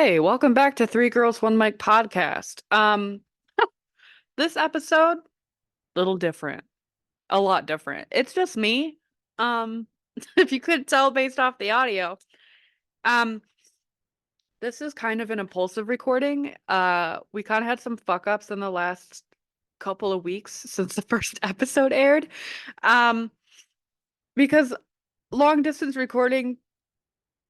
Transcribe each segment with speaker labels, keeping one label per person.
Speaker 1: Hey, welcome back to Three Girls One Mic podcast. This episode, little different, a lot different. It's just me. Um, if you could tell based off the audio. Um, this is kind of an impulsive recording. We kind of had some fuck ups in the last couple of weeks since the first episode aired. Um, because long distance recording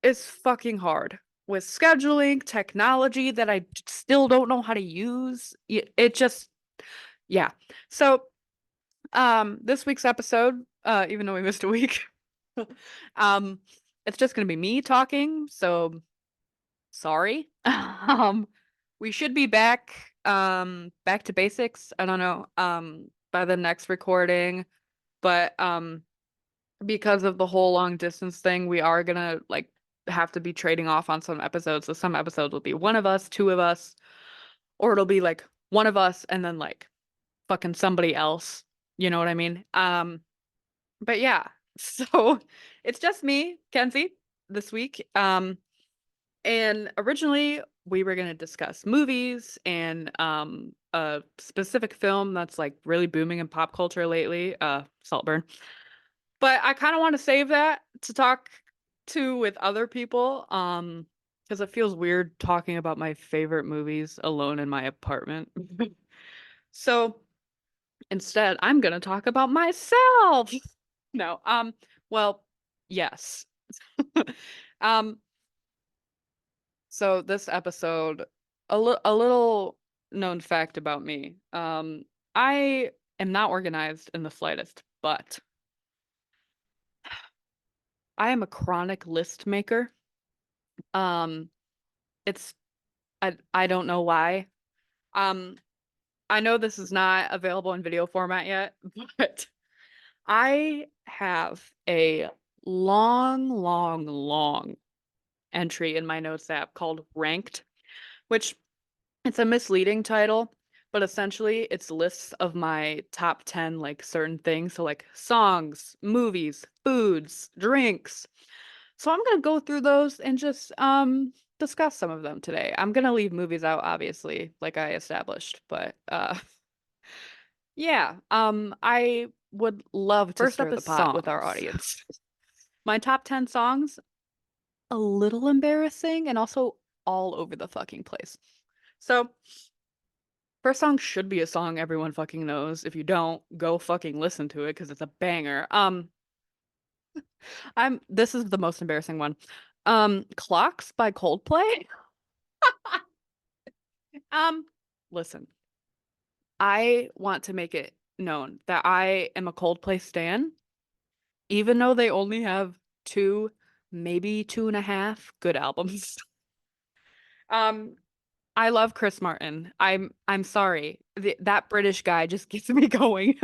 Speaker 1: is fucking hard with scheduling, technology that I still don't know how to use. It just, yeah. So, this week's episode, even though we missed a week, um, it's just gonna be me talking. So sorry. We should be back to basics. I don't know, by the next recording, but because of the whole long distance thing, we are gonna like have to be trading off on some episodes. So some episodes will be one of us, two of us, or it'll be like one of us and then like fucking somebody else. You know what I mean? But yeah. So it's just me, Kenzie, this week. And originally we were gonna discuss movies and a specific film that's like really booming in pop culture lately, Saltburn. But I kind of want to save that to talk to with other people, because it feels weird talking about my favorite movies alone in my apartment. So instead, I'm gonna talk about myself. No, well, yes. Um, so this episode, a little known fact about me. I am not organized in the slightest, but I am a chronic list maker. Um, it's I don't know why. Um, I know this is not available in video format yet, but I have a long entry in my notes app called Ranked, which it's a misleading title, but essentially it's lists of my top 10 like certain things, so like songs, movies, foods, drinks. So I'm gonna go through those and just discuss some of them today. I'm gonna leave movies out, obviously, like I established, but yeah, I would love to
Speaker 2: First up
Speaker 1: stir the
Speaker 2: is
Speaker 1: pot with our
Speaker 2: songs.
Speaker 1: audience. My top 10 songs, a little embarrassing and also all over the fucking place. So, first song should be a song everyone fucking knows. If you don't, go fucking listen to it because it's a banger. I'm this is the most embarrassing one. Clocks by Coldplay. Um, Listen, I want to make it known that I am a Coldplay stan, even though they only have two, maybe two and a half good albums. Um, I love Chris Martin. I'm sorry. That British guy just gets me going.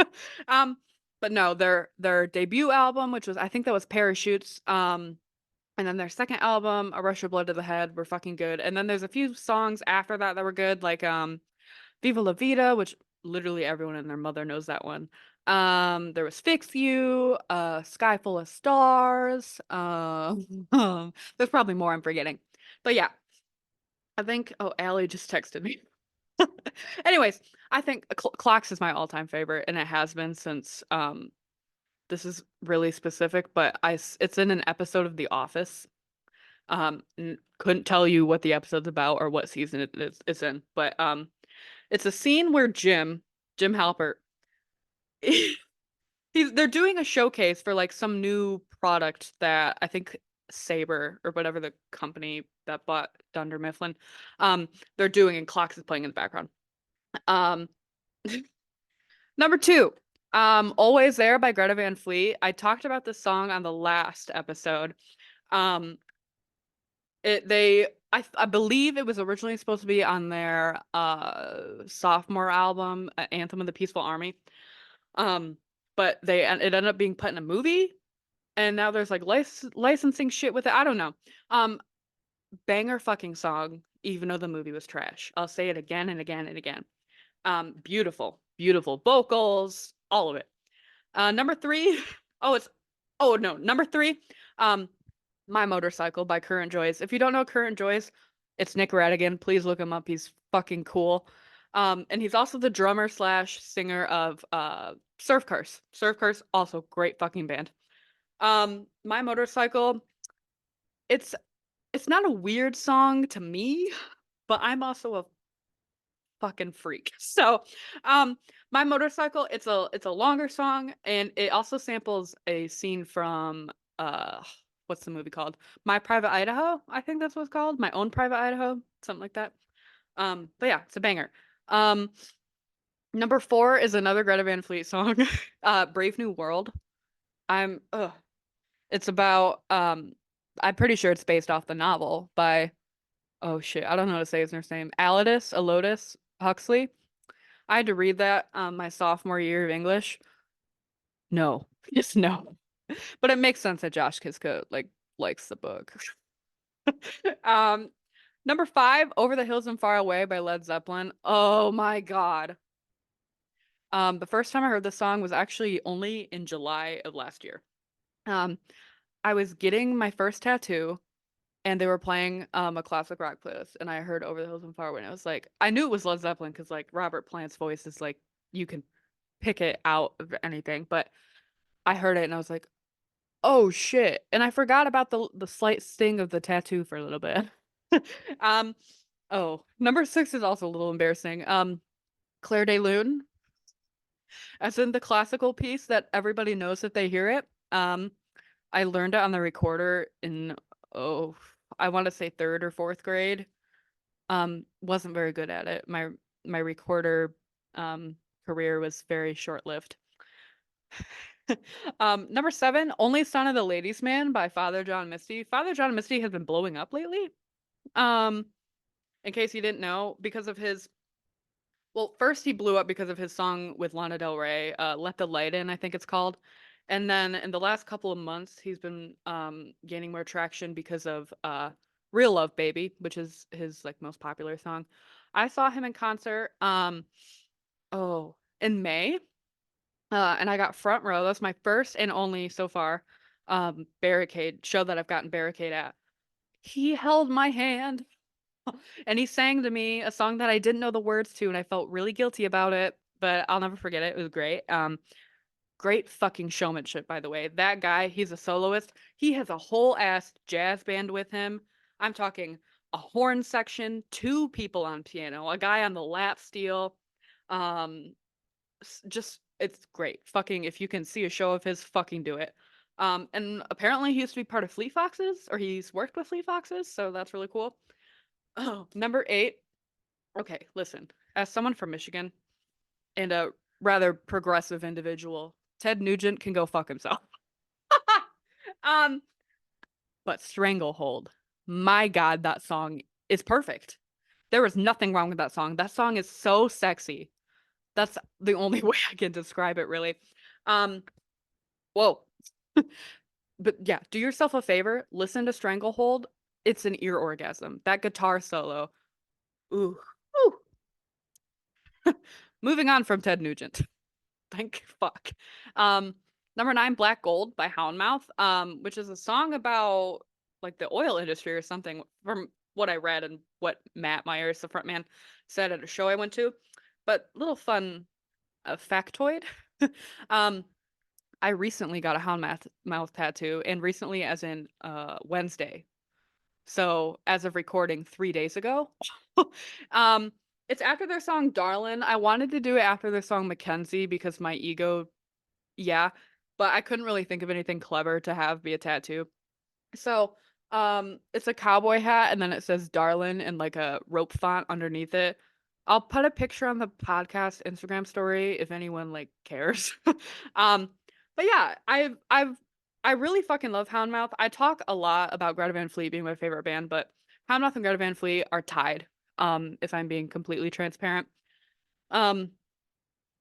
Speaker 1: Um, but no, their debut album, which was I think that was Parachutes, and then their second album, A Rush of Blood to the Head, were fucking good. And then there's a few songs after that that were good, like Viva La Vida, which literally everyone and their mother knows that one. There was Fix You, Sky Full of Stars. There's probably more I'm forgetting. But yeah, I think oh, Allie just texted me. Anyways, I think Clocks is my all-time favorite, and it has been since this is really specific, but it's in an episode of The Office. Couldn't tell you what the episode's about or what season it's in, but it's a scene where Jim Halpert, they're doing a showcase for like some new product that I think Sabre or whatever the company that bought Dunder Mifflin, they're doing, and Clocks is playing in the background. Um, Number two, Always There by Greta Van Fleet. I talked about this song on the last episode. Um, I believe it was originally supposed to be on their sophomore album, Anthem of the Peaceful Army. Um, but it ended up being put in a movie, and now there's like licensing shit with it. I don't know. Um, Banger fucking song, even though the movie was trash. I'll say it again and again and again. Beautiful vocals, all of it. Number three, oh, it's oh no, number three, um, My Motorcycle by Current Joys. If you don't know Current Joys, It's Nick Radigan. Please look him up. He's fucking cool. And he's also the drummer slash singer of Surf Curse. Surf Curse, also great fucking band. My motorcycle, it's it's not a weird song to me, but I'm also a fucking freak. So, um, my motorcycle, it's a longer song, and it also samples a scene from what's the movie called? My Private Idaho, I think that's what it's called. My Own Private Idaho, something like that. But yeah, it's a banger. Um, number 4 is another Greta Van Fleet song, Brave New World. I'm ugh. It's about I'm pretty sure it's based off the novel by oh shit, I don't know how to say his name. Aldous Huxley. I had to read that my sophomore year of English. No, just no. But it makes sense that Josh Kiska likes the book. um, number 5, Over the Hills and Far Away by Led Zeppelin. Oh my God. The first time I heard this song was actually only in July of last year. Um, I was getting my first tattoo and they were playing a classic rock playlist and I heard Over the Hills and Far Away and I was like, I knew it was Led Zeppelin because like Robert Plant's voice is like you can pick it out of anything, but I heard it and I was like, "Oh shit." And I forgot about the slight sting of the tattoo for a little bit. Um oh, number 6 is also a little embarrassing. Claire de Lune, as in the classical piece that everybody knows if they hear it. I learned it on the recorder in oh, I want to say 3rd or 4th grade. Wasn't very good at it. My recorder career was very short-lived. Number 7, Only Son of the Ladies Man by Father John Misty. Father John Misty has been blowing up lately. Um, in case you didn't know, because of his well, first he blew up because of his song with Lana Del Rey, Let the Light In, I think it's called. And then in the last couple of months, he's been gaining more traction because of Real Love Baby, which is his like most popular song. I saw him in concert oh, in May. And I got front row. That's my first and only so far barricade show that I've gotten barricade at. He held my hand and he sang to me a song that I didn't know the words to, and I felt really guilty about it, but I'll never forget it. It was great. Great fucking showmanship, by the way. That guy, he's a soloist. He has a whole ass jazz band with him. I'm talking a horn section, 2 people on piano, a guy on the lap steel. Um, just it's great. Fucking if you can see a show of his, fucking do it. And apparently he used to be part of Fleet Foxes, or he's worked with Fleet Foxes, so that's really cool. Oh, number 8. Okay, listen. As someone from Michigan and a rather progressive individual, Ted Nugent can go fuck himself. um, but Stranglehold, my God, that song is perfect. There was nothing wrong with that song. That song is so sexy. That's the only way I can describe it, really. Um, whoa. But yeah, do yourself a favor, listen to Stranglehold. It's an ear orgasm. That guitar solo. Ooh. Ooh. Moving on from Ted Nugent. Thank fuck. Um, number 9, Black Gold by Houndmouth, which is a song about like the oil industry or something from what I read and what Matt Myers, the frontman, said at a show I went to. But little fun factoid. um, I recently got a Houndmouth mouth tattoo, and recently as in Wednesday. So as of recording 3 days ago. um, it's after their song Darlin'. I wanted to do it after their song Mackenzie because my ego, yeah, but I couldn't really think of anything clever to have be a tattoo. So, it's a cowboy hat and then it says Darlin' in like a rope font underneath it. I'll put a picture on the podcast Instagram story if anyone like cares. Um, but yeah, I really fucking love Houndmouth. I talk a lot about Greta Van Fleet being my favorite band, but Houndmouth and Greta Van Fleet are tied. If I'm being completely transparent. Um,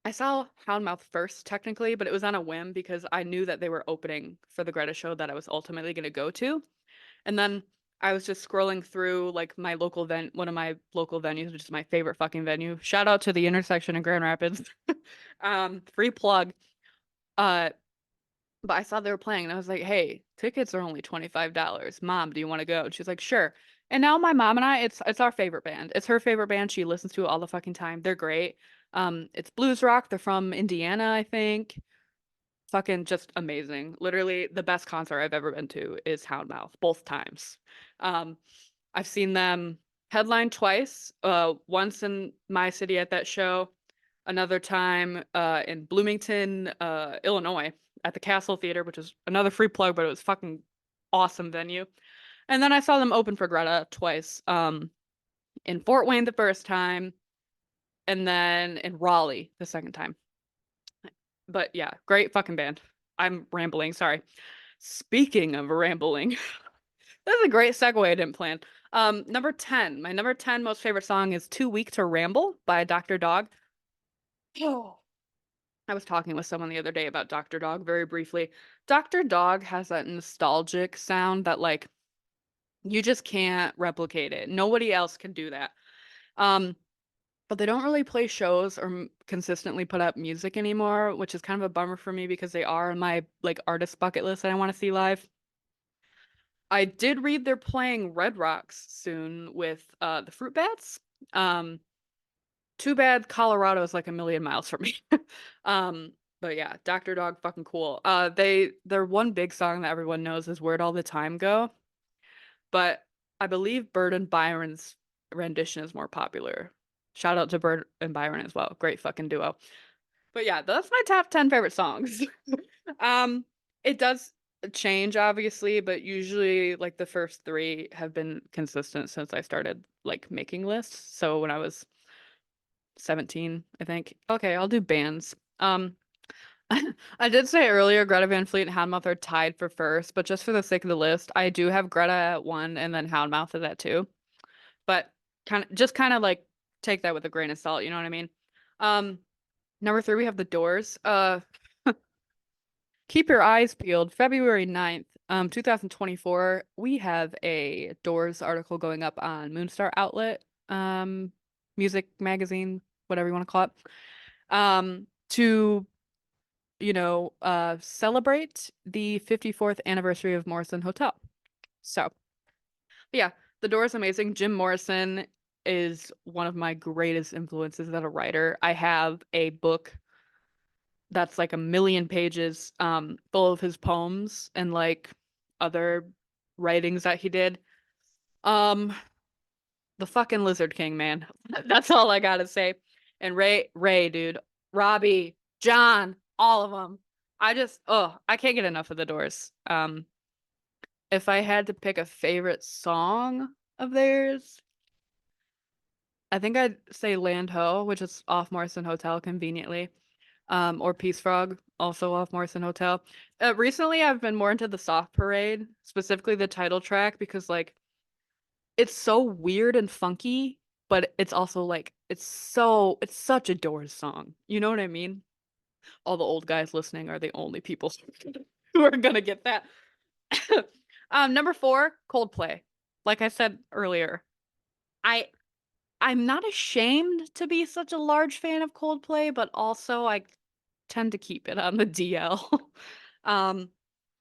Speaker 1: I saw Houndmouth first technically, but it was on a whim because I knew that they were opening for the Greta show that I was ultimately going to go to. And then I was just scrolling through like my local one of my local venues, which is my favorite fucking venue. Shout out to the intersection in Grand Rapids. Free plug. Uh, but I saw they were playing and I was like, hey, tickets are only $25. Mom, do you want to go? And she's like, sure. And now my mom and I, it's our favorite band. It's her favorite band. She listens to it all the fucking time. They're great. It's blues rock. They're from Indiana, I think. Fucking just amazing. Literally the best concert I've ever been to is Houndmouth, both times. Um, I've seen them headline twice. Once in my city at that show, another time in Bloomington, Illinois, at the Castle Theater, which is another free plug, but it was fucking awesome venue. And then I saw them open for Greta twice. In Fort Wayne the first time, and then in Raleigh the second time. But yeah, great fucking band. I'm rambling, sorry. Speaking of rambling, that's a great segue I didn't plan. Number 10. My number 10 most favorite song is Too Weak to Ramble by Dr. Dog. Oh. I was talking with someone the other day about Dr. Dog very briefly. Dr. Dog has that nostalgic sound that like you just can't replicate it. Nobody else can do that. Um, but they don't really play shows or consistently put up music anymore, which is kind of a bummer for me because they are on my like artist bucket list that I want to see live. I did read they're playing Red Rocks soon with the Fruit Bats. Um, too bad Colorado is like a million miles from me. um, but yeah, Dr. Dog fucking cool. Their one big song that everyone knows is Where'd All the Time Go? But I believe Bird and Byron's rendition is more popular. Shout out to Bird and Byron as well. Great fucking duo. But yeah, that's my top 10 favorite songs. um, it does change obviously, but usually like the first three have been consistent since I started like making lists. So when I was 17, I think. Okay, I'll do bands. I did say earlier Greta Van Fleet and Houndmouth are tied for first, but just for the sake of the list, I do have Greta at one and then Houndmouth is at two. But kind of like take that with a grain of salt, you know what I mean? Um, Number three, we have The Doors. Keep your eyes peeled. February 9th, 2024, we have a Doors article going up on Moonstar Outlet, music magazine, whatever you want to call it. To celebrate the 54th anniversary of Morrison Hotel. So, yeah, The Doors amazing. Jim Morrison is one of my greatest influences as a writer. I have a book that's like a million pages, full of his poems and like other writings that he did. Um, the fucking Lizard King, man. That's all I gotta say. And Ray, dude, Robbie, John, all of them. I can't get enough of the Doors. If I had to pick a favorite song of theirs, I think I'd say Land Ho, which is off Morrison Hotel conveniently. Or Peace Frog, also off Morrison Hotel. Recently, I've been more into the Soft Parade, specifically the title track, because like it's so weird and funky, but it's also like it's such a Doors song. You know what I mean? All the old guys listening are the only people who are gonna get that. Number four, Coldplay. Like I said earlier, I I'm not ashamed to be such a large fan of Coldplay, but also I tend to keep it on the DL. um,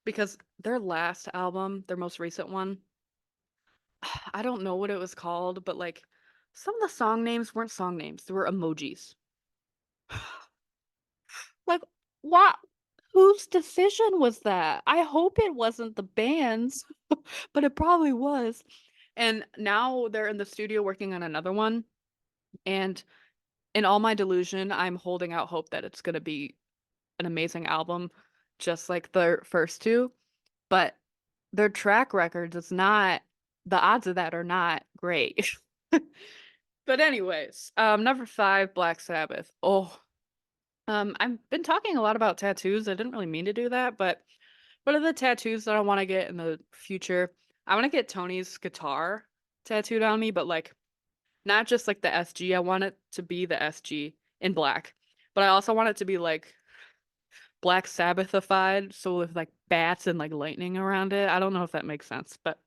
Speaker 1: because their last album, their most recent one, I don't know what it was called, but like some of the song names weren't song names, they were emojis. Like, what? Whose decision was that? I hope it wasn't the band's, but it probably was. And now they're in the studio working on another one. And in all my delusion, I'm holding out hope that it's going to be an amazing album, just like the first two. But their track records is not, the odds of that are not great. But anyways, number five, Black Sabbath. Oh, I've been talking a lot about tattoos. I didn't really mean to do that, but what are the tattoos that I want to get in the future? I want to get Tony's guitar tattooed on me, but like not just like the SG. I want it to be the SG in black, but I also want it to be like Black Sabbathified, so with like bats and like lightning around it. I don't know if that makes sense, but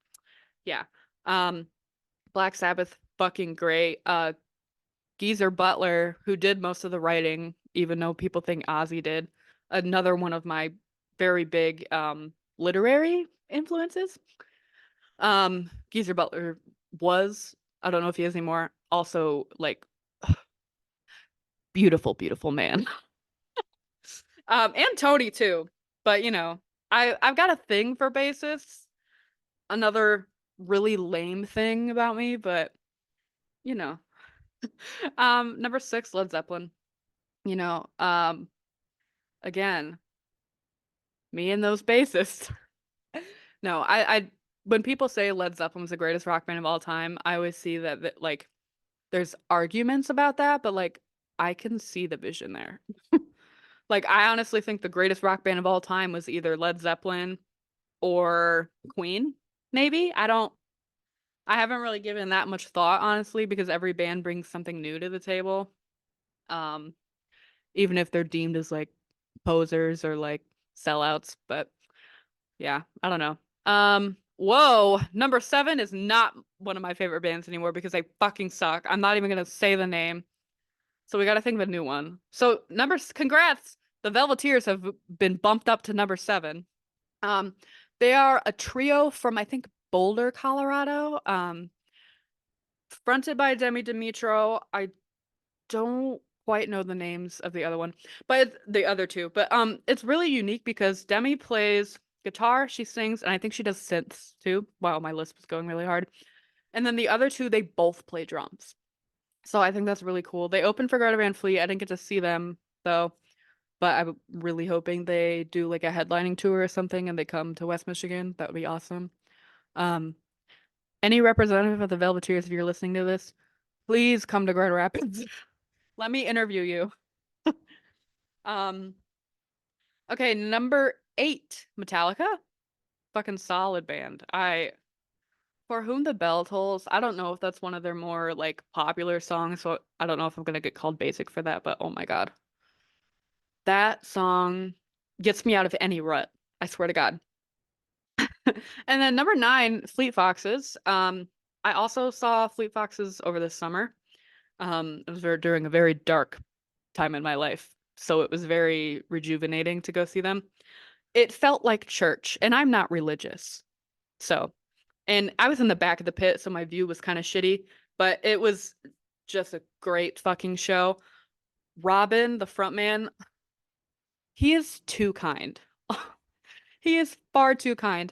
Speaker 1: yeah. Um, Black Sabbath, fucking great. Geezer Butler, who did most of the writing, even though people think Ozzy did, another one of my very big literary influences. Geezer Butler was, I don't know if he is anymore, also like beautiful, beautiful man. And Tony too. But I've got a thing for bassists. Another really lame thing about me, but you know. Number 6, Led Zeppelin. You know, again, me and those bassists. No, I when people say Led Zeppelin was the greatest rock band of all time, I always see that like there's arguments about that, but like I can see the vision there. Like I honestly think the greatest rock band of all time was either Led Zeppelin or Queen, maybe. I haven't really given that much thought honestly because every band brings something new to the table. Um Even if they're deemed as like posers or like sellouts, but yeah, I don't know. Whoa, number 7 is not one of my favorite bands anymore because they fucking suck. I'm not even gonna say the name. So we gotta think of a new one. So congrats, the Velveteers have been bumped up to number 7. Um, they are a trio from I think Boulder, Colorado. Fronted by Demi Dimitro. I don't quite know the names of the other one, but the other two. But it's really unique because Demi plays guitar, she sings, and I think she does synths too. Wow, my list was going really hard. And then the other two, they both play drums. So I think that's really cool. They opened for Greta Van Fleet. I didn't get to see them though, but I'm really hoping they do like a headlining tour or something and they come to West Michigan. That would be awesome. Um, any representative of the Velveteers, if you're listening to this, please come to Grand Rapids. Let me interview you. Um, okay, number 8, Metallica. Fucking solid band. For Whom the Bell Tolls, I don't know if that's one of their more like popular songs, so I don't know if I'm gonna get called basic for that, but oh my God. That song gets me out of any rut. I swear to God. And then number 9, Fleet Foxes. I also saw Fleet Foxes over the summer. It was during a very dark time in my life, so it was very rejuvenating to go see them. It felt like church, and I'm not religious. So, and I was in the back of the pit, so my view was kind of shitty, but it was just a great fucking show. Robin, the frontman, he is too kind. He is far too kind.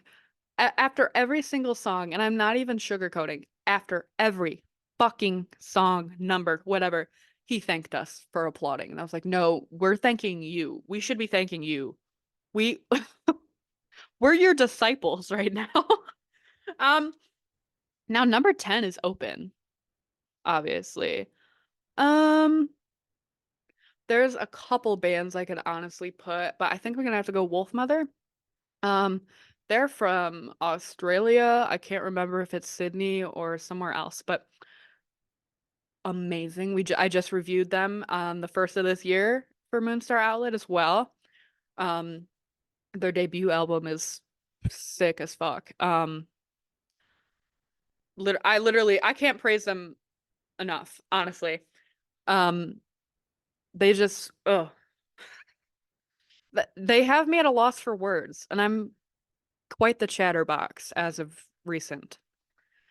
Speaker 1: After every single song, and I'm not even sugarcoating, after every fucking song, number, whatever, he thanked us for applauding. And I was like, no, we're thanking you. We should be thanking you. We we're your disciples right now. Um, Now number 10 is open, obviously. Um, there's a couple bands I could honestly put, but I think we're gonna have to go Wolf Mother. Um, they're from Australia. I can't remember if it's Sydney or somewhere else, but amazing. I just reviewed them on the first of this year for Moonstar Outlet as well. Um, their debut album is sick as fuck. I can't praise them enough, honestly. Um, they just they have me at a loss for words, and I'm quite the chatterbox as of recent.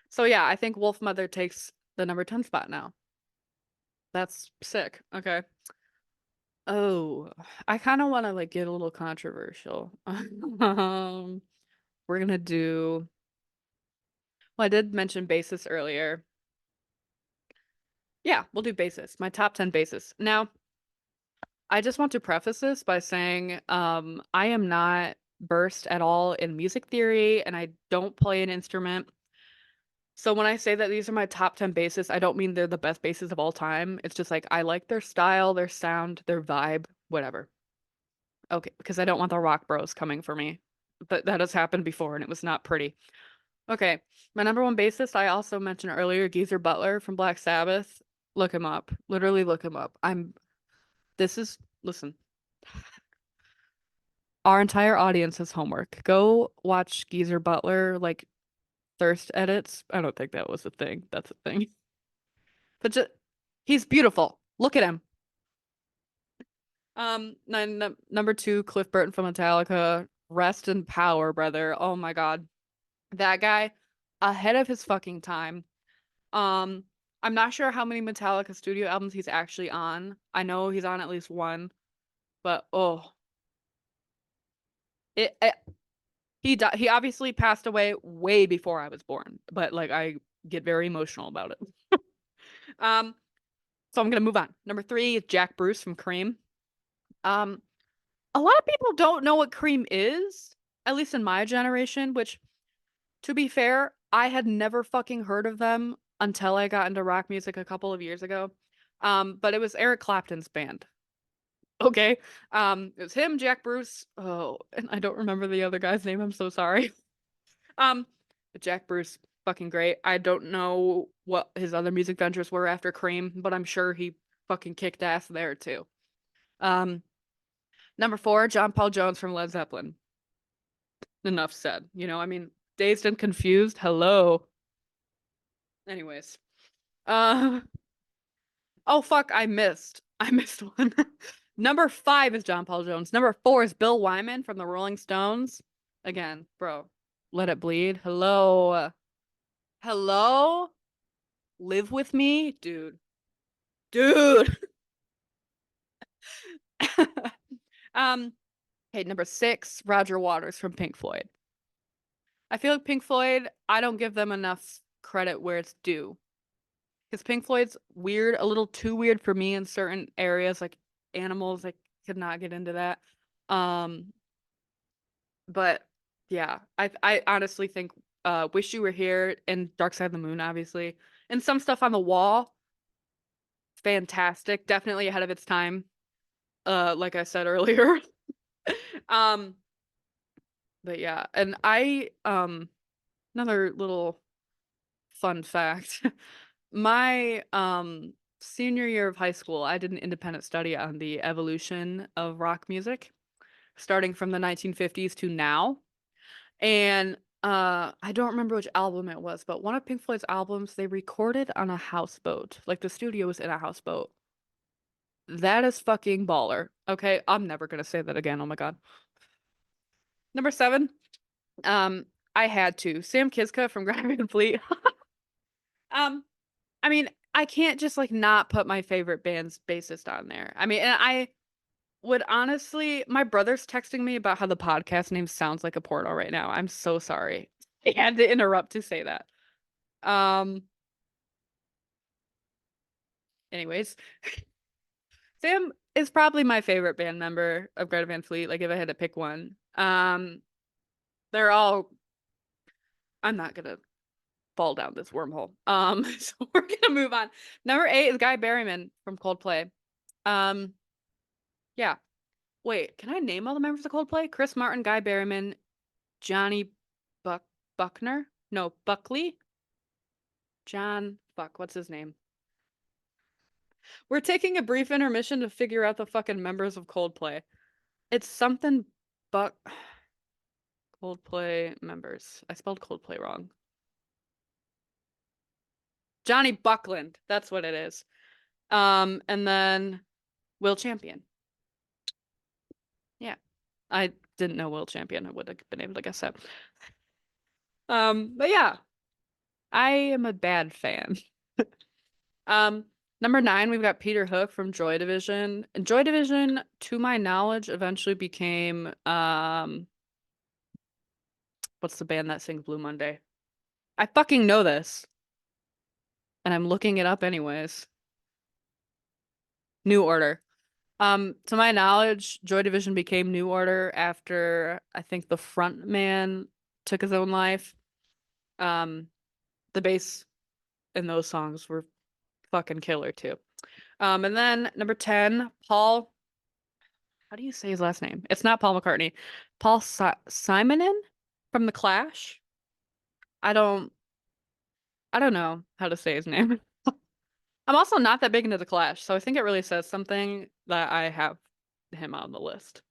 Speaker 1: So yeah, I think Wolf Mother takes the number 10 spot now. That's sick. Okay. Oh, I kind of want to like get a little controversial. We're gonna do. Well, I did mention basis earlier. Yeah, we'll do basis. My top 10 basis. Now, I just want to preface this by saying, I am not versed at all in music theory and I don't play an instrument. So when I say that these are my top 10 bassists, I don't mean they're the best bassists of all time. It's just like I like their style, their sound, their vibe, whatever. Okay, because I don't want the rock bros coming for me. But that has happened before and it was not pretty. Okay, my number one bassist, I also mentioned earlier, Geezer Butler from Black Sabbath. Look him up. Literally look him up. Listen, our entire audience has homework. Go watch Geezer Butler, like thirst edits. I don't think that was a thing. That's a thing. But he's beautiful. Look at him. Number 2, Cliff Burton from Metallica. Rest in power, brother. Oh my God. That guy, ahead of his fucking time. Um, I'm not sure how many Metallica studio albums he's actually on. I know he's on at least one, but oh, it he obviously passed away way before I was born, but like I get very emotional about it. Um, so I'm gonna move on. Number three is Jack Bruce from Cream. Um, a lot of people don't know what Cream is, at least in my generation, which to be fair, I had never fucking heard of them until I got into rock music a couple of years ago. But it was Eric Clapton's band. Okay. It was him, Jack Bruce. Oh, and I don't remember the other guy's name. I'm so sorry. Um, but Jack Bruce, fucking great. I don't know what his other music ventures were after Cream, but I'm sure he fucking kicked ass there too. Um, Number four, John Paul Jones from Led Zeppelin. Enough said. I mean, Dazed and Confused. Hello. Anyways. Uh oh fuck, I missed. I missed one. Number five is John Paul Jones. Number four is Bill Wyman from the Rolling Stones. Again, bro. Let It Bleed. Hello. Hello? Live with me? Dude. Dude. um, okay, number six, Roger Waters from Pink Floyd. I feel like Pink Floyd, I don't give them enough credit where it's due. Because Pink Floyd's weird, a little too weird for me in certain areas, like animals. I could not get into that. Um, but yeah, I honestly think Wish You Were Here and Dark Side of the Moon, obviously. And some stuff on the wall, fantastic. Definitely ahead of its time. Like I said earlier. Um, but yeah, and another little fun fact. My senior year of high school, I did an independent study on the evolution of rock music, starting from the 1950s to now. And I don't remember which album it was, but one of Pink Floyd's albums they recorded on a houseboat. Like the studio was in a houseboat. That is fucking baller. Okay, I'm never gonna say that again. Oh my God. Number seven, um, I had to. Sam Kiska from Greta Van Fleet. Um, I mean, I can't just like not put my favorite band's bassist on there. I mean, and I would honestly, my brother's texting me about how the podcast name sounds like a porno right now. I'm so sorry. I had to interrupt to say that. Um, Anyways, Sam is probably my favorite band member of Greta Van Fleet. Like if I had to pick one. They're all I'm not gonna fall down this wormhole. So we're gonna move on. Number eight is Guy Berryman from Coldplay. Um, yeah. Wait, can I name all the members of Coldplay? Chris Martin, Guy Berryman, Johnny Buck Buckner? No, Buckley? John fuck, what's his name? We're taking a brief intermission to figure out the fucking members of Coldplay. It's something Buck Coldplay members. I spelled Coldplay wrong. Johnny Buckland. That's what it is. And then Will Champion. Yeah. I didn't know Will Champion. I would have been able to guess that. But yeah, I am a bad fan. Um, Number nine, we've got Peter Hook from Joy Division. And Joy Division, to my knowledge, eventually became what's the band that sings Blue Monday? I fucking know this, and I'm looking it up anyways. New Order. To my knowledge, Joy Division became New Order after I think the front man took his own life. Um, the bass in those songs were fucking killer too. And then number 10, Paul. How do you say his last name? It's not Paul McCartney. Paul Simonon from The Clash. I don't I don't know how to say his name. I'm also not that big into The Clash, so I think it really says something that I have him on the list,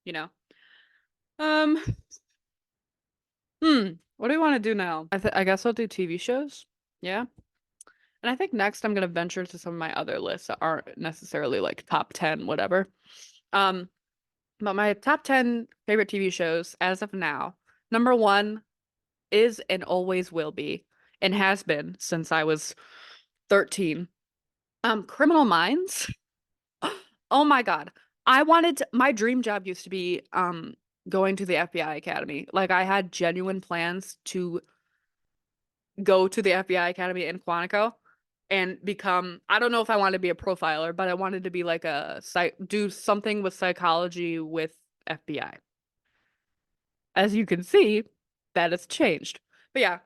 Speaker 1: you know. Um, what do we want to do now? I guess I'll do TV shows. Yeah. And I think next I'm gonna venture to some of my other lists that aren't necessarily like top 10, whatever. Um, but my top 10 favorite TV shows as of now, number one is and always will be and has been since I was 13. Criminal Minds. Oh my God. My dream job used to be going to the FBI Academy. Like I had genuine plans to go to the FBI Academy in Quantico and become, I don't know if I wanted to be a profiler, but I wanted to be like do something with psychology with FBI. As you can see, that has changed. But yeah,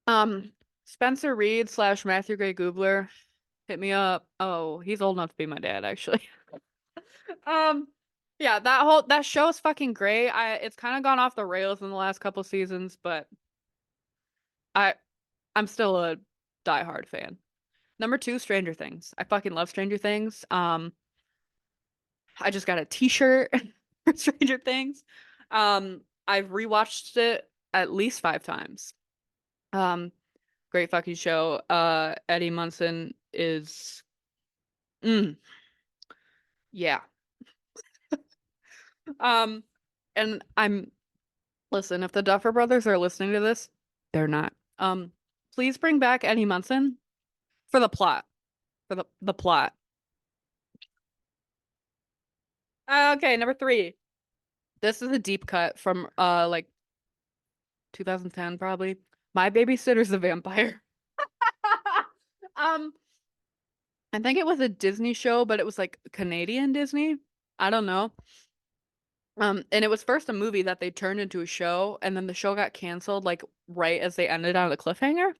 Speaker 1: um, Spencer Reed slash Matthew Gray Gubler hit me up. Oh, he's old enough to be my dad, actually. Um, yeah, that show is fucking great. It's kind of gone off the rails in the last couple seasons, but I I'm still a diehard fan. Number two, Stranger Things. I fucking love Stranger Things. I just got a t-shirt for Stranger Things. I've rewatched it at least 5 times. Um, Great fucking show. Eddie Munson is, mm, yeah. Um, and listen, if the Duffer Brothers are listening to this, they're not. Please bring back Eddie Munson for the plot. For the plot. Okay, number three. This is a deep cut from like 2010 probably. My Babysitter's a Vampire. Um, I think it was a Disney show, but it was like Canadian Disney. I don't know. And it was first a movie that they turned into a show, and then the show got canceled like right as they ended on a cliffhanger.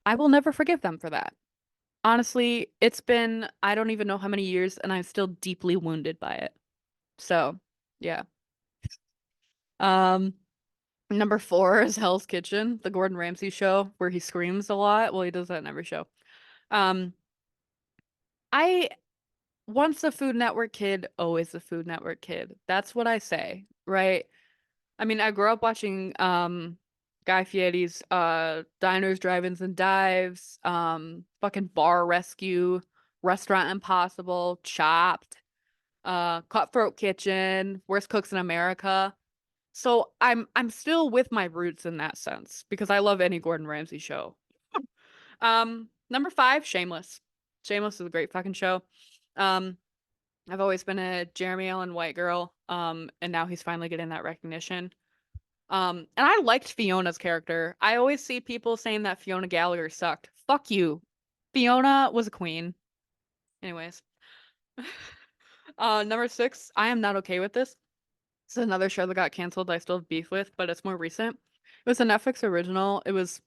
Speaker 1: I will never forgive them for that. Honestly, it's been I don't even know how many years, and I'm still deeply wounded by it. So, yeah. Um, Number four is Hell's Kitchen, the Gordon Ramsay show, where he screams a lot. Well, he does that in every show. Um, I Once a Food Network kid, always a Food Network kid. That's what I say, right? I mean, I grew up watching Guy Fieri's Diners, Drive-ins and Dives, fucking Bar Rescue, Restaurant Impossible, Chopped, Cutthroat Kitchen, Worst Cooks in America. So I'm still with my roots in that sense because I love any Gordon Ramsay show. Number five, Shameless. Shameless is a great fucking show. Um, I've always been a Jeremy Allen White girl. And now he's finally getting that recognition. And I liked Fiona's character. I always see people saying that Fiona Gallagher sucked. Fuck you. Fiona was a queen. Anyways. Number six, I am not okay with this. It's another show that got canceled I still have beef with, but it's more recent. It was a Netflix original. It was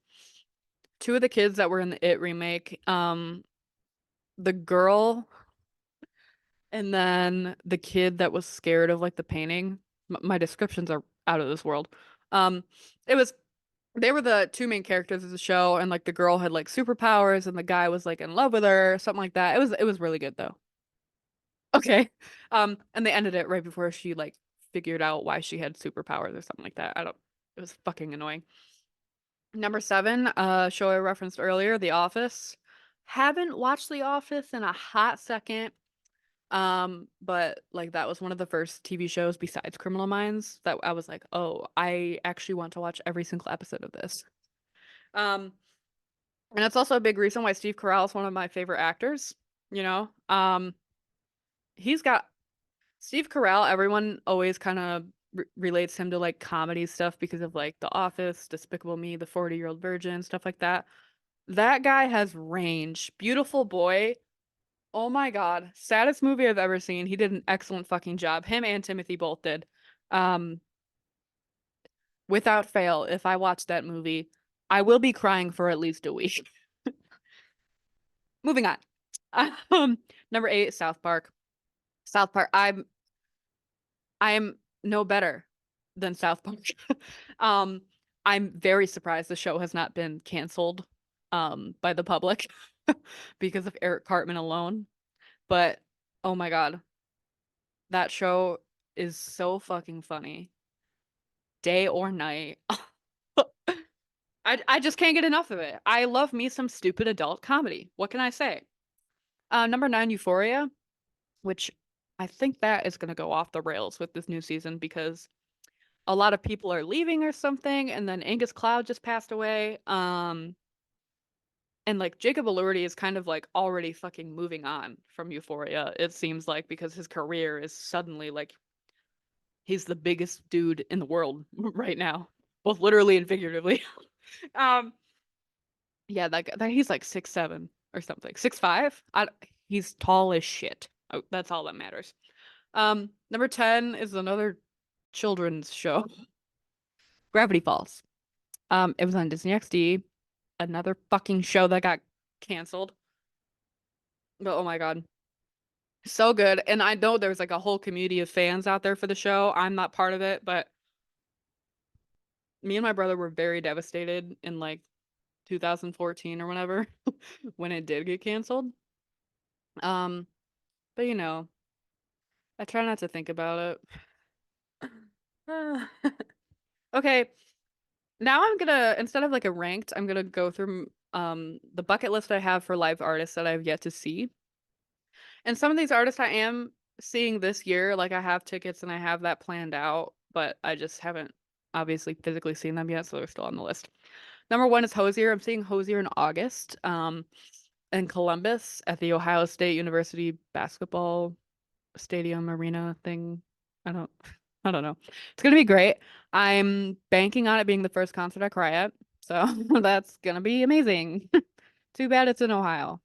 Speaker 1: two of the kids that were in the It remake. The girl and then the kid that was scared of like the painting. My descriptions are out of this world. Um, it was they were the two main characters of the show, and like the girl had like superpowers, and the guy was like in love with her, something like that. It was really good though. Okay. And they ended it right before she like figured out why she had superpowers or something like that. I don't. It was fucking annoying. Number seven, show I referenced earlier, The Office. Haven't watched The Office in a hot second. But like that was one of the first TV shows besides Criminal Minds that I was like, oh, I actually want to watch every single episode of this. Um, and it's also a big reason why Steve Carell is one of my favorite actors. You know, he's got Steve Carell. Everyone always kind of relates him to like comedy stuff because of like The Office, Despicable Me, The 40-Year-Old Virgin, stuff like that. That guy has range. Beautiful Boy. Oh my God. Saddest movie I've ever seen. He did an excellent fucking job. Him and Timothy both did. Um, Without fail, if I watch that movie, I will be crying for at least a week. Moving on. Um, Number eight, South Park. South Park. I'm no better than South Park. Um, I'm very surprised the show has not been canceled by the public because of Eric Cartman alone. But oh my God, that show is so fucking funny. Day or night. I just can't get enough of it. I love me some stupid adult comedy. What can I say? Number nine, Euphoria, which I think that is gonna go off the rails with this new season because a lot of people are leaving or something, and then Angus Cloud just passed away. And like Jacob Elordi is kind of like already fucking moving on from Euphoria, it seems like, because his career is suddenly like he's the biggest dude in the world right now, both literally and figuratively. um, yeah, that he's like 6'7" or something, 6'5". He's tall as shit. Oh, that's all that matters. Number 10 is another children's show, Gravity Falls. It was on Disney XD, another fucking show that got canceled. But oh my God, so good. And I know there's like a whole community of fans out there for the show. I'm not part of it, but me and my brother were very devastated in like 2014 or whenever when it did get canceled. Um, but you know, I try not to think about it. Okay, now I'm gonna, instead of like a ranked, I'm gonna go through the bucket list I have for live artists that I've yet to see. And some of these artists I am seeing this year, like I have tickets and I have that planned out, but I just haven't obviously physically seen them yet, so they're still on the list. Number one is Hosier. I'm seeing Hosier in August, in Columbus at the Ohio State University basketball stadium arena thing. I don't I don't know. It's gonna be great. I'm banking on it being the first concert I cry at, so that's gonna be amazing. Too bad it's in Ohio.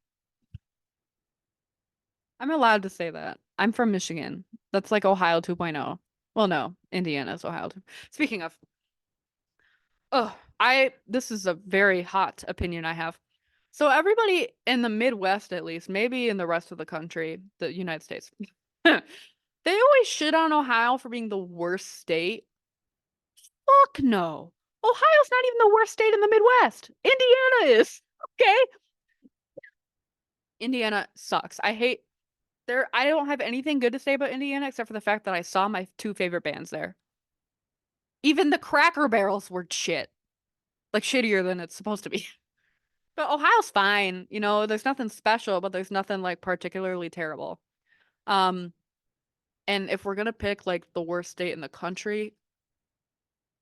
Speaker 1: I'm allowed to say that. I'm from Michigan. That's like Ohio 2.0. Well, no, Indiana's Ohio 2. Speaking of, oh, this is a very hot opinion I have. So everybody in the Midwest, at least, maybe in the rest of the country, the United States, they always shit on Ohio for being the worst state. Fuck no. Ohio's not even the worst state in the Midwest. Indiana is. Okay? Indiana sucks. I don't have anything good to say about Indiana except for the fact that I saw my two favorite bands there. Even the Cracker Barrels were shit. Like shittier than it's supposed to be. But Ohio's fine. You know, there's nothing special, but there's nothing like particularly terrible. Um, and if we're gonna pick like the worst state in the country,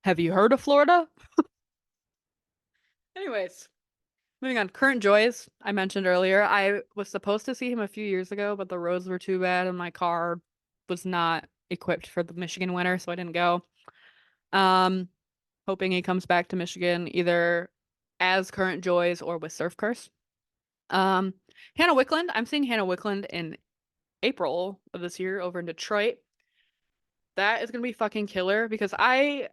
Speaker 1: have you heard of Florida? Anyways, moving on. Current Joys, I mentioned earlier. I was supposed to see him a few years ago, but the roads were too bad and my car was not equipped for the Michigan winter, so I didn't go. Um, Hoping he comes back to Michigan either as Current Joys or with Surf Curse. Um, Hannah Wickland. I'm seeing Hannah Wickland in April of this year over in Detroit. That is gonna be fucking killer because I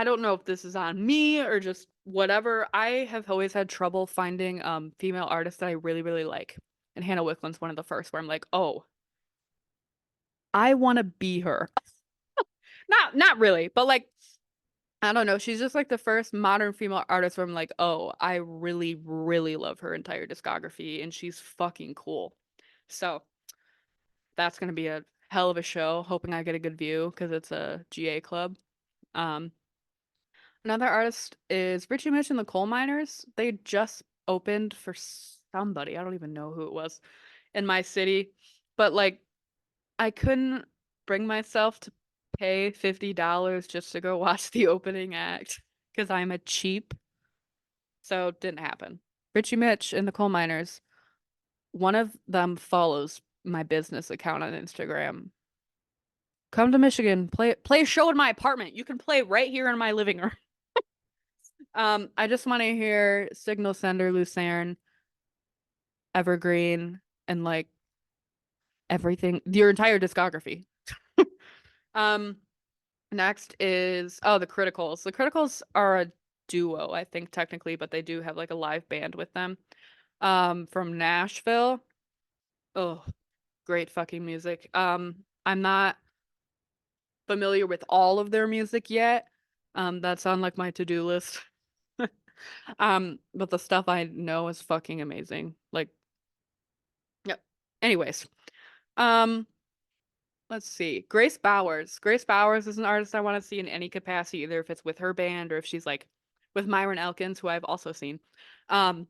Speaker 1: don't know if this is on me or just whatever. I have always had trouble finding female artists that I really, really like. And Hannah Wickland's one of the first where I'm like, oh, I want to be her. Not really, but like I don't know. She's just like the first modern female artist where I'm like, oh, I really, really love her entire discography and she's fucking cool. So that's gonna be a hell of a show. Hoping I get a good view because it's a GA club. Um, Another artist is Richie Mitch and the Coal Miners. They just opened for somebody. I don't even know who it was in my city, but like I couldn't bring myself to pay $50 just to go watch the opening act because I'm a cheap. So it didn't happen. Richie Mitch and the Coal Miners, one of them follows my business account on Instagram. Come to Michigan, play a show in my apartment. You can play right here in my living room. I just want to hear Signal Sender, Lucerne, Evergreen, and like everything, your entire discography. Um, Next is the Criticals. The Criticals are a duo, I think technically, but they do have like a live band with them. From Nashville. Oh, great fucking music. I'm not familiar with all of their music yet. That's on like my to-do list. But the stuff I know is fucking amazing. Like, yep. Anyways, um, let's see. Grace Bowers. Grace Bowers is an artist I want to see in any capacity, either if it's with her band or if she's like with Myron Elkins, who I've also seen. Um,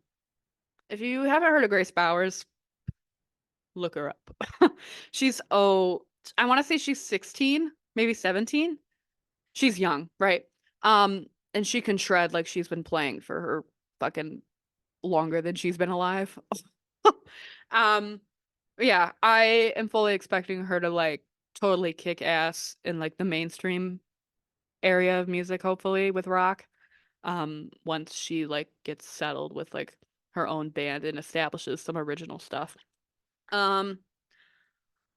Speaker 1: if you haven't heard of Grace Bowers, look her up. She's I want to say she's 16, maybe 17. she's young, right? Um, and she can shred like she's been playing for her fucking longer than she's been alive. Um, yeah, I am fully expecting her to like totally kick ass in like the mainstream area of music, hopefully with rock. Once she like gets settled with like her own band and establishes some original stuff. Um,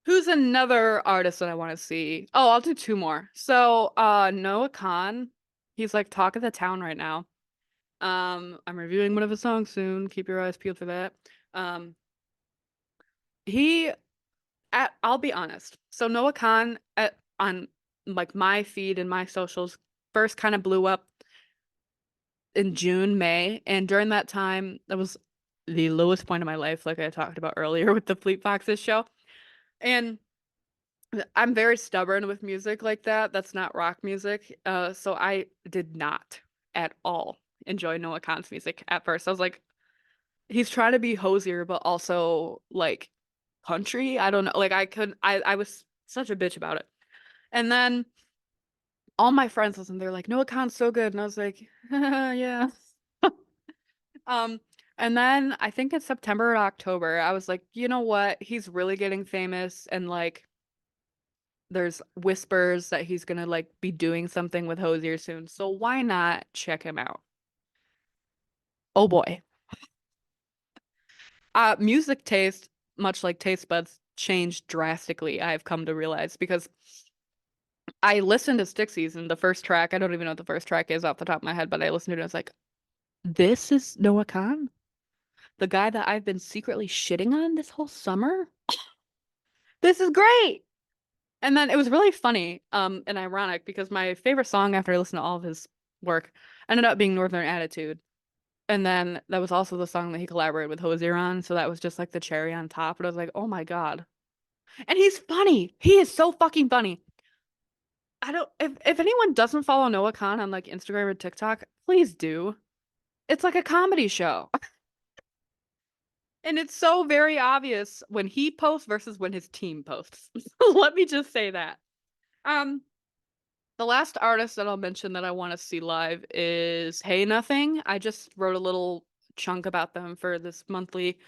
Speaker 1: who's another artist that I want to see? Oh, I'll do two more. So, Noah Khan, he's like talk of the town right now. I'm reviewing one of his songs soon. Keep your eyes peeled for that. Um, he I'll be honest. So Noah Khan on like my feed and my socials first kind of blew up in June, May, and during that time, that was the lowest point of my life, like I talked about earlier with the Fleet Foxes show. And I'm very stubborn with music like that. That's not rock music. So I did not at all enjoy Noah Khan's music at first. I was like, he's trying to be hosier, but also like country. I don't know. Like I was such a bitch about it. And then all my friends listened. They're like, Noah Khan's so good. And I was like, yeah. Um, and then I think in September or October, I was like, you know what? He's really getting famous and like there's whispers that he's gonna like be doing something with Hosier soon. So why not check him out? Oh boy. Music taste, much like taste buds, changed drastically, I've come to realize because I listened to Stick Season, the first track. I don't even know what the first track is off the top of my head, but I listened to it and I was like, this is Noah Khan? The guy that I've been secretly shitting on this whole summer? This is great. And then it was really funny, and ironic because my favorite song after I listened to all of his work ended up being Northern Attitude. And then that was also the song that he collaborated with Hozier on, so that was just like the cherry on top. And I was like, oh my God. And he's funny. He is so fucking funny. I don't if anyone doesn't follow Noah Khan on like Instagram or TikTok, please do. It's like a comedy show. And it's so very obvious when he posts versus when his team posts. Let me just say that. Um, the last artist that I'll mention that I want to see live is Hey Nothing. I just wrote a little chunk about them for this monthly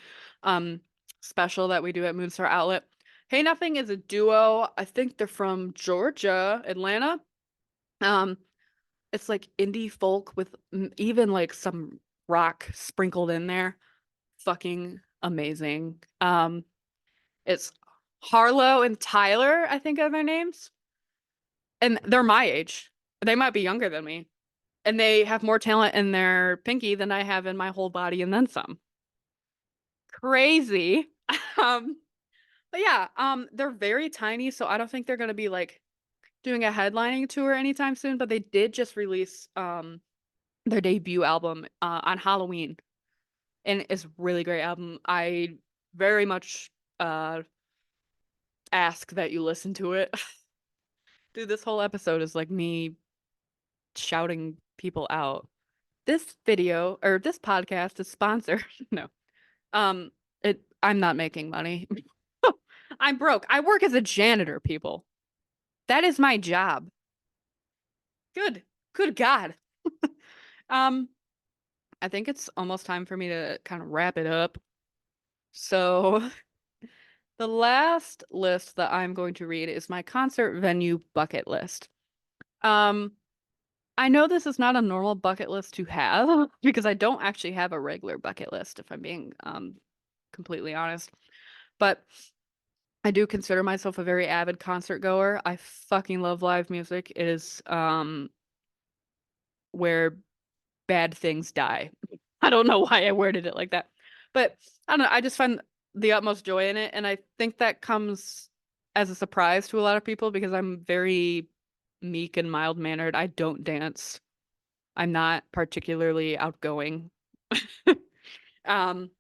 Speaker 1: um special that we do at Moonstar Outlet. Hey Nothing is a duo. I think they're from Georgia, Atlanta. Um, it's like indie folk with even like some rock sprinkled in there. Fucking amazing. It's Harlow and Tyler, I think are their names. And they're my age. They might be younger than me. And they have more talent in their pinky than I have in my whole body and then some. Crazy. Um, but yeah, they're very tiny, so I don't think they're gonna be like doing a headlining tour anytime soon, but they did just release their debut album on Halloween. And it's a really great album. I very much ask that you listen to it. Dude, this whole episode is like me shouting people out. This video or this podcast is sponsored. No. Um, I'm not making money. I'm broke. I work as a janitor, people. That is my job. Good. Good God. Um, I think it's almost time for me to kind of wrap it up. So, the last list that I'm going to read is my concert venue bucket list. Um, I know this is not a normal bucket list to have because I don't actually have a regular bucket list, if I'm being completely honest. But I do consider myself a very avid concert goer. I fucking love live music. It is where bad things die. I don't know why I worded it like that. But I don't know, I just find the utmost joy in it, and I think that comes as a surprise to a lot of people because I'm very meek and mild-mannered. I don't dance. I'm not particularly outgoing. Um,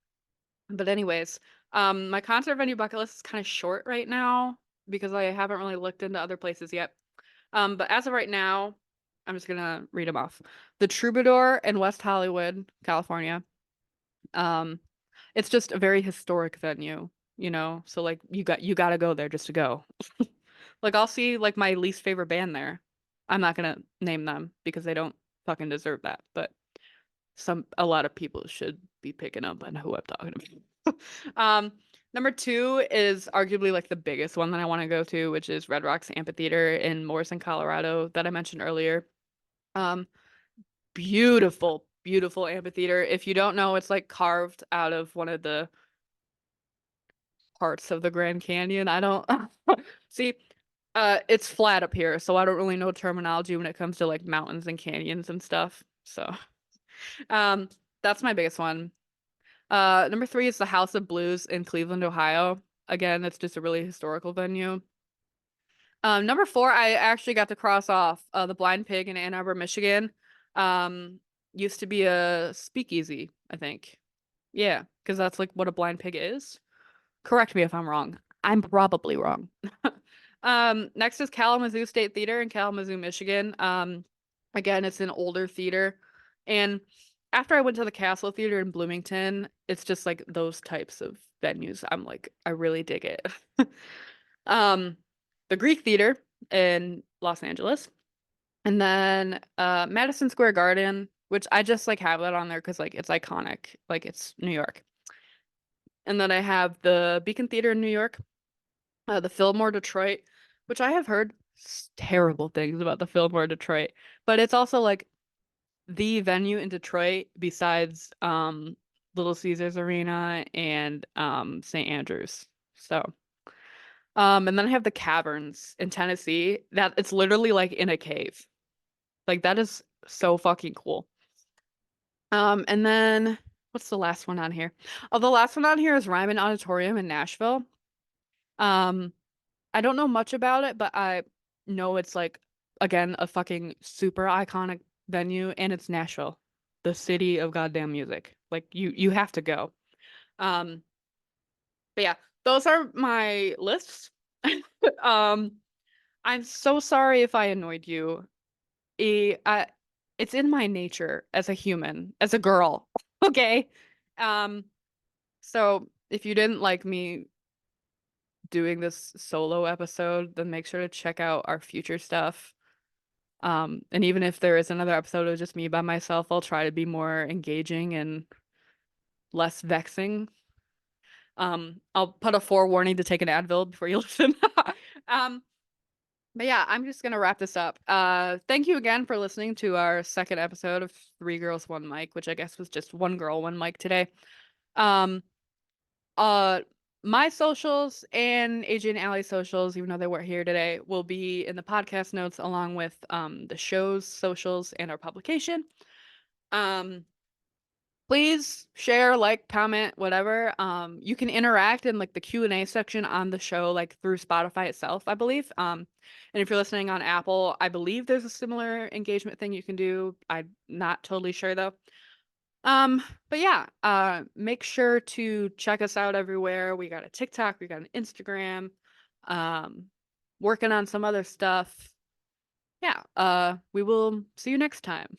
Speaker 1: but anyways, my concert venue bucket list is kind of short right now because I haven't really looked into other places yet. But as of right now, I'm just gonna read them off. The Troubadour in West Hollywood, California. Um, it's just a very historic venue, you know. So like you gotta go there just to go. Like I'll see like my least favorite band there. I'm not gonna name them because they don't fucking deserve that, but a lot of people should be picking up on who I'm talking about. Number two is arguably like the biggest one that I want to go to, which is Red Rocks Amphitheater in Morrison, Colorado, that I mentioned earlier. Um, beautiful, beautiful amphitheater. If you don't know, it's like carved out of one of the parts of the Grand Canyon. I don't see. It's flat up here, so I don't really know terminology when it comes to like mountains and canyons and stuff. So, um, that's my biggest one. Number three is the House of Blues in Cleveland, Ohio. Again, it's just a really historical venue. Number four, I actually got to cross off the Blind Pig in Ann Arbor, Michigan. Um, used to be a speakeasy, I think. Yeah, because that's like what a blind pig is. Correct me if I'm wrong. I'm probably wrong. Next is Kalamazoo State Theater in Kalamazoo, Michigan. Again, it's an older theater. And after I went to the Castle Theater in Bloomington, it's just like those types of venues. I'm like, I really dig it. Um, the Greek Theater in Los Angeles. And then Madison Square Garden, which I just like have that on there because like it's iconic. Like it's New York. And then I have the Beacon Theater in New York, the Fillmore Detroit, which I have heard terrible things about the Fillmore Detroit, but it's also like the venue in Detroit besides Little Caesars Arena and St. Andrews. So, and then I have the Caverns in Tennessee that it's literally like in a cave. Like that is so fucking cool. And then what's the last one on here? Oh, the last one on here is Ryman Auditorium in Nashville. Um, I don't know much about it, but I know it's like again a fucking super iconic venue and it's Nashville, the city of goddamn music. Like you have to go. Um, but yeah, those are my lists. Um, I'm so sorry if I annoyed you. I, it's in my nature as a human, as a girl. Okay. Um, so if you didn't like me doing this solo episode, then make sure to check out our future stuff. And even if there is another episode of just me by myself, I'll try to be more engaging and less vexing. I'll put a forewarning to take an Advil before you listen. Um, but yeah, I'm just gonna wrap this up. Thank you again for listening to our second episode of Three Girls, One Mic, which I guess was just one girl, one mic today. Um, Uh, my socials and AJ and Allie's socials, even though they weren't here today, will be in the podcast notes along with the show's socials and our publication. Um, please share, like, comment, whatever. You can interact in like the Q&A section on the show, like through Spotify itself, I believe. And if you're listening on Apple, I believe there's a similar engagement thing you can do. I'm not totally sure though. But yeah, make sure to check us out everywhere. We got a TikTok, we got an Instagram, um, working on some other stuff. Yeah, we will see you next time.